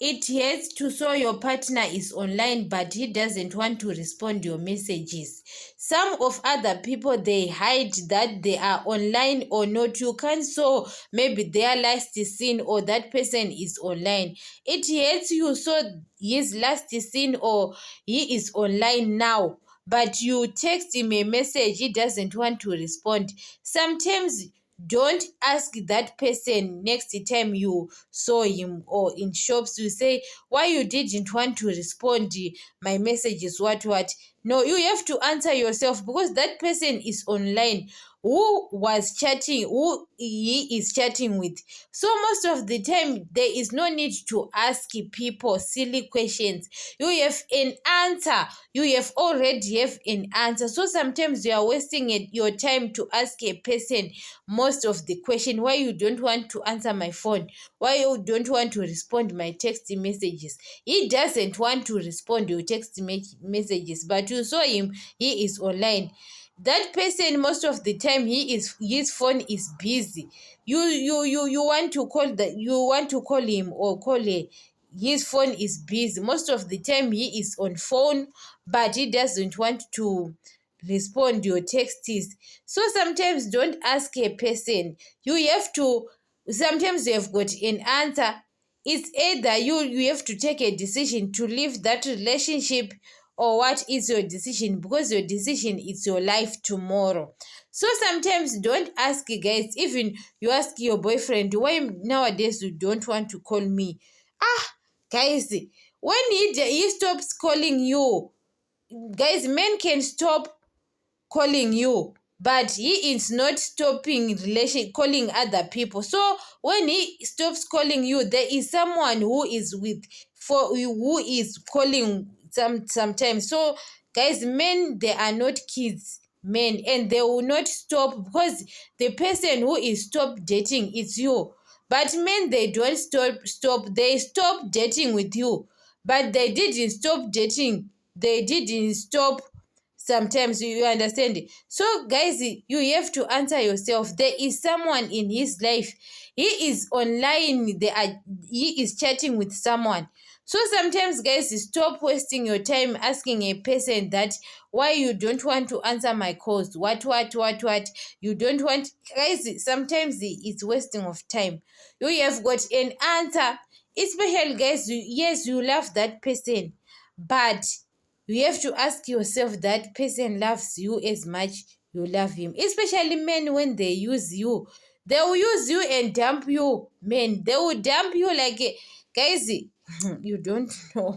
It hurts to show your partner is online, but he doesn't want to respond to your messages. Some of other people, they hide that they are online or not. You can't show maybe their last scene or that person is online. It hurts you saw his last scene or he is online now, but you text him a message, he doesn't want to respond. Sometimes don't ask that person next time you saw him or in shops, you say why you didn't want to respond my messages, what. No, you have to answer yourself, because that person is online, who was chatting, who he is chatting with. So most of the time there is no need to ask people silly questions. You have an answer, you have already have an answer. So sometimes you are wasting your time to ask a person most of the question, why you don't want to answer my phone, why you don't want to respond my text messages. He doesn't want to respond your text messages, but you saw him, he is online. That person most of the time his phone is busy. You want to call him or call her, his phone is busy. Most of the time he is on phone, but he doesn't want to respond your texts. So sometimes don't ask a person, you have to, sometimes you have got an answer. It's either you have to take a decision to leave that relationship, or what is your decision, because your decision is your life tomorrow. So sometimes don't ask, guys. Even you ask your boyfriend, why nowadays you don't want to call me? Guys, when he stops calling you, guys, men can stop calling you, but he is not stopping relation calling other people. So when he stops calling you, there is someone who is with, for who is calling sometimes. So guys, men, they are not kids, men, and they will not stop, because the person who is stop dating is you. But men, they don't stop, they stop dating with you, but they didn't stop dating, they didn't stop. Sometimes you understand it. So guys, you have to answer yourself. There is someone in his life, he is online, he is chatting with someone. So sometimes, guys, stop wasting your time asking a person that why you don't want to answer my calls, what you don't want. Guys, sometimes it's wasting of time. You have got an answer, especially guys, yes, you love that person, but you have to ask yourself, that person loves you as much you love him. Especially men, when they use you, they will use you and dump you. Men, they will dump you like guys, you don't know.